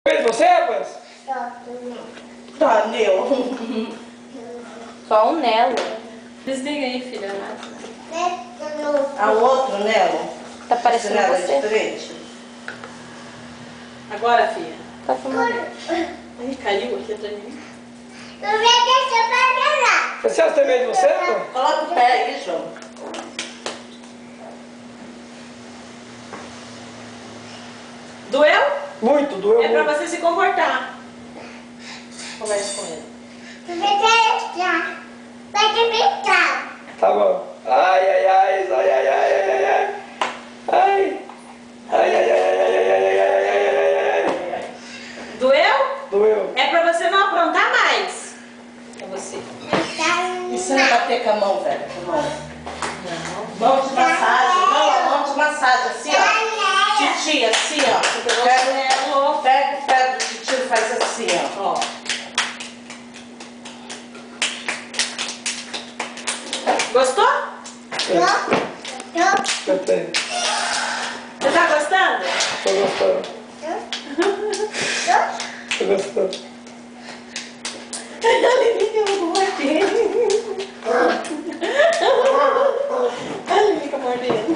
Fez você, rapaz? Tá, meu. Só um Nelo. Desliga aí, filha. A outro Nelo? Tá parecendo Nela é você. diferente? Agora, filha. Tá filmando. Ih, caiu aqui atrás de mim. Você tem medo de você, pô? Coloca o pé aí, João. Doeu? Muito, doeu É pra muito. você se comportar. Converse com ele. Tá bom. Ai, ai, ai, ai, ai, ai, ai, ai. Ai. Ai, ai, ai, ai, ai, ai, ai, ai, ai, ai. Doeu? Doeu. É pra você não aprontar mais. É você. Ensina a bater com a mão, velho. Com a mão. Mão de massagem. Não, a mão de massagem, assim, ó. Titi, assim, ó. Pega o pé do titi e faz assim, ó. Ó. Gostou? Eu tenho. Você tá gostando? Tô gostando. Tô gostando. A Lili fica mordendo. A Lili fica mordendo.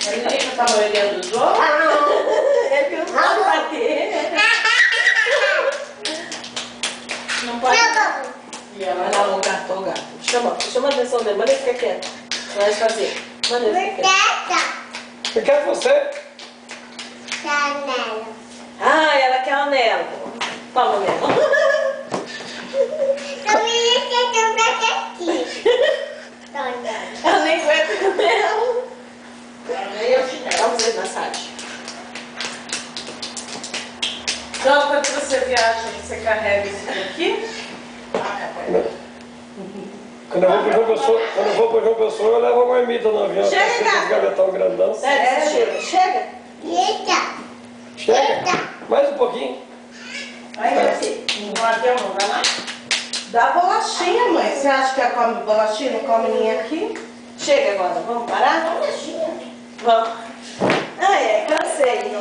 A Lilica tá mordendo o João? É que não pode bater. Não pode. E ela Vai lá, o gato, o gato. Chama a atenção dele, manda ele ficar quieto. Vai fazer. Manda ele ficar quieto. Eu quero você. Ah, ela quer o anelo. Toma o anelo. Ela nem aguenta o anelo. Vamos ver massagem. Então, quando você viaja, você carrega isso aqui? Quando eu vou pro João Pessoa, eu levo a marmita no avião. Chega, Esse gato. gavetão grandão. Sério? Chega. Chega. Mais um pouquinho. Aí, assim, não avião não dá mais? Dá bolachinha, mãe. Você acha que ela come bolachinha? Não come nem aqui? Chega agora, vamos parar? Vamos. Ah, é, cansei.